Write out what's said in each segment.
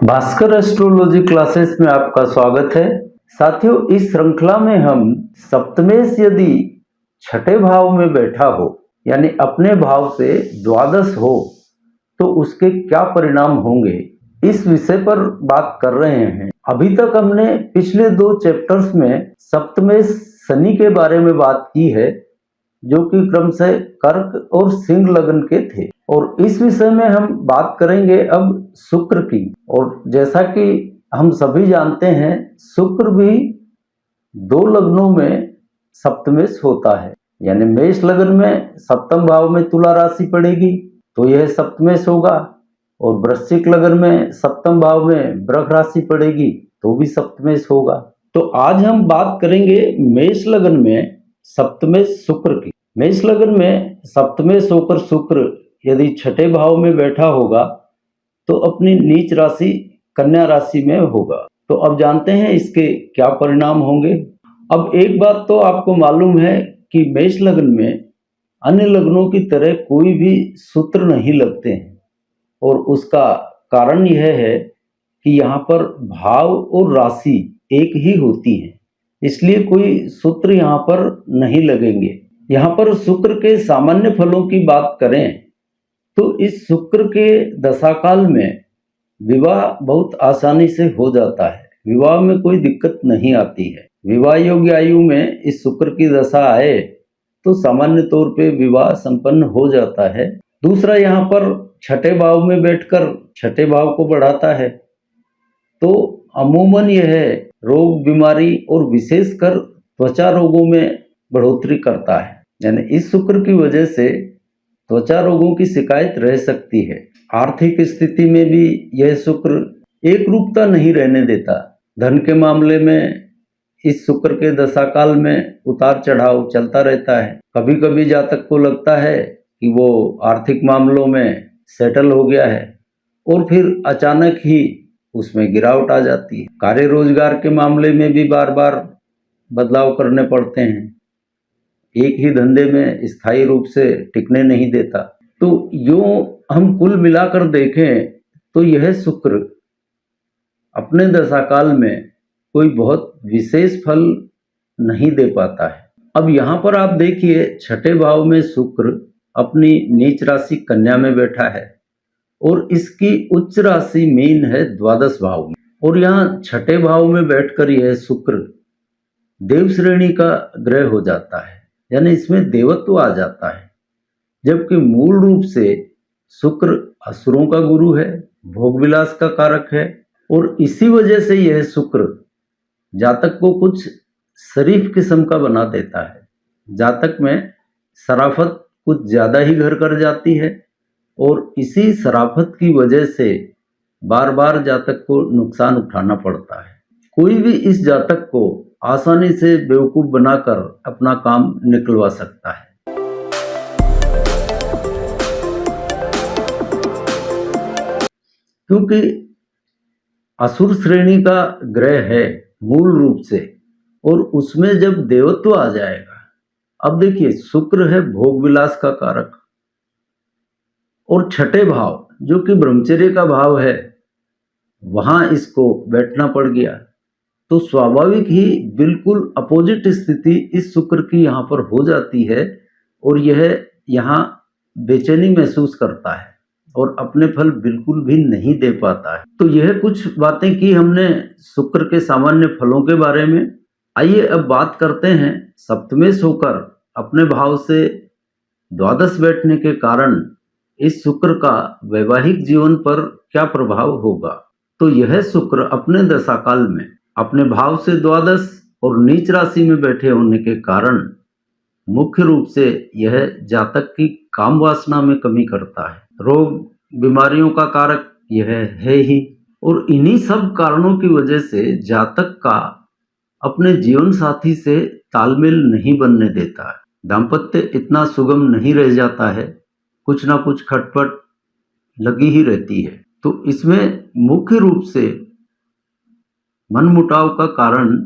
Bhaskar astrology classes में आपका स्वागत है। साथियों, इस श्रृंखला में हम सप्तमेश यदि छठे भाव में बैठा हो यानी अपने भाव से द्वादश हो तो उसके क्या परिणाम होंगे, इस विषय पर बात कर रहे हैं। अभी तक हमने पिछले 2 चैप्टर्स में सप्तमेश शनि के बारे में बात की है, जो कि क्रमशः कर्क और सिंह लग्न के थे, और इस विषय में हम बात करेंगे अब शुक्र की। और जैसा कि हम सभी जानते हैं, शुक्र भी 2 लग्नों में सप्तमेश होता है, यानी मेष लग्न में सप्तम भाव में तुला राशि पड़ेगी तो यह सप्तमेश होगा, और वृश्चिक लग्न में सप्तम भाव में वृष राशि पड़ेगी तो भी सप्तमेश होगा। तो आज हम बात करेंगे मेष लग्न में सप्तमेश शुक्र की। मेष लग्न में सप्तमेश होकर शुक्र यदि छठे भाव में बैठा होगा तो अपनी नीच राशि कन्या राशि में होगा। तो अब जानते हैं इसके क्या परिणाम होंगे। अब एक बात तो आपको मालूम है कि मेष लग्न में अन्य लग्नों की तरह कोई भी सूत्र नहीं लगते हैं, और उसका कारण यह है कि यहाँ पर भाव और राशि एक ही होती है, इसलिए कोई सूत्र यहाँ पर नहीं लगेंगे। यहाँ पर शुक्र के सामान्य फलों की बात करें तो इस शुक्र के दशाकाल में विवाह बहुत आसानी से हो जाता है, विवाह में कोई दिक्कत नहीं आती है। विवाह योग्य आयु में इस शुक्र की दशा आए तो सामान्य तौर पे विवाह संपन्न हो जाता है। दूसरा, यहाँ पर छठे भाव में बैठकर छठे भाव को बढ़ाता है, तो अमूमन यह रोग बीमारी और विशेषकर त्वचा रोगों में बढ़ोतरी करता है, यानी इस शुक्र की वजह से त्वचा रोगों की शिकायत रह सकती है। आर्थिक स्थिति में भी यह शुक्र एक रूपता नहीं रहने देता। धन के मामले में इस शुक्र के दशाकाल में उतार चढ़ाव चलता रहता है। कभी कभी जातक को लगता है कि वो आर्थिक मामलों में सेटल हो गया है, और फिर अचानक ही उसमें गिरावट आ जाती है। कार्य रोजगार के मामले में भी बार बार बदलाव करने पड़ते हैं, एक ही धंधे में स्थायी रूप से टिकने नहीं देता। तो यूं हम कुल मिलाकर देखें तो यह शुक्र अपने दशाकाल में कोई बहुत विशेष फल नहीं दे पाता है। अब यहाँ पर आप देखिए, छठे भाव में शुक्र अपनी नीच राशि कन्या में बैठा है और इसकी उच्च राशि मीन है द्वादश भाव में, और यहाँ छठे भाव में बैठकर यह शुक्र देव श्रेणी का ग्रह हो जाता है, यानी इसमें देवत्व आ जाता है। जबकि मूल रूप से शुक्र असुरों का गुरु है, भोग विलास का कारक है, और इसी वजह से यह शुक्र जातक को कुछ शरीफ किस्म का बना देता है। जातक में शराफत कुछ ज्यादा ही घर कर जाती है, और इसी शराफत की वजह से बार बार जातक को नुकसान उठाना पड़ता है। कोई भी इस जातक को आसानी से बेवकूफ बनाकर अपना काम निकलवा सकता है। क्योंकि असुर श्रेणी का ग्रह है मूल रूप से, और उसमें जब देवत्व आ जाएगा, अब देखिए शुक्र है भोग विलास का कारक, और छठे भाव जो कि ब्रह्मचर्य का भाव है वहां इसको बैठना पड़ गया, तो स्वाभाविक ही बिल्कुल अपोजिट स्थिति इस शुक्र की यहाँ पर हो जाती है, और यह यहाँ बेचैनी महसूस करता है और अपने फल बिल्कुल भी नहीं दे पाता है। तो यह कुछ बातें की हमने शुक्र के सामान्य फलों के बारे में। आइए अब बात करते हैं सप्तमेश होकर अपने भाव से द्वादश बैठने के कारण इस शुक्र का वैवाहिक जीवन पर क्या प्रभाव होगा। तो यह शुक्र अपने दशाकाल में अपने भाव से द्वादश और नीच राशि में बैठे होने के कारण मुख्य रूप से यह जातक की काम वासना में कमी करता है। रोग बीमारियों का कारक यह है ही, और इन्हीं सब कारणों की वजह से जातक का अपने जीवन साथी से तालमेल नहीं बनने देता है। दाम्पत्य इतना सुगम नहीं रह जाता है, कुछ ना कुछ खटपट लगी ही रहती है। तो इसमें मुख्य रूप से मनमुटाव का कारण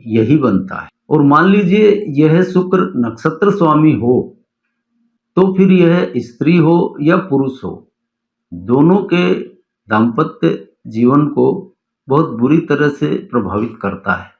यही बनता है। और मान लीजिए यह शुक्र नक्षत्र स्वामी हो तो फिर यह स्त्री हो या पुरुष हो, दोनों के दाम्पत्य जीवन को बहुत बुरी तरह से प्रभावित करता है।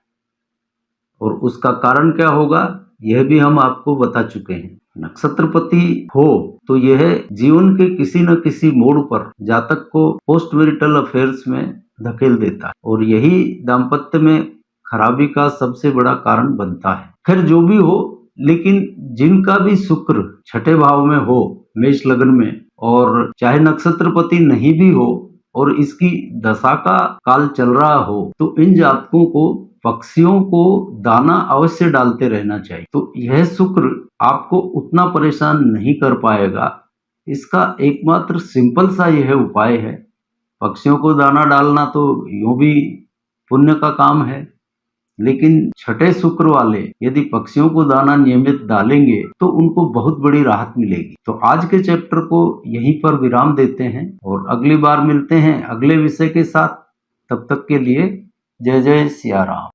और उसका कारण क्या होगा यह भी हम आपको बता चुके हैं। नक्षत्रपति हो तो यह जीवन के किसी न किसी मोड़ पर जातक को पोस्ट मैरिटल अफेयर्स में धकेल देता है और यही दाम्पत्य में खराबी का सबसे बड़ा कारण बनता है। खैर जो भी हो, लेकिन जिनका भी शुक्र छठे भाव में हो मेष लग्न में, और चाहे नक्षत्रपति नहीं भी हो और इसकी दशा का काल चल रहा हो, तो इन जातकों को पक्षियों को दाना अवश्य डालते रहना चाहिए। तो यह शुक्र आपको उतना परेशान नहीं कर पाएगा। इसका एकमात्र सिंपल सा यह उपाय है, पक्षियों को दाना डालना तो यूं भी पुण्य का काम है, लेकिन छठे शुक्र वाले यदि पक्षियों को दाना नियमित डालेंगे तो उनको बहुत बड़ी राहत मिलेगी। तो आज के चैप्टर को यहीं पर विराम देते हैं और अगली बार मिलते हैं अगले विषय के साथ। तब तक के लिए जय जय सिया राम।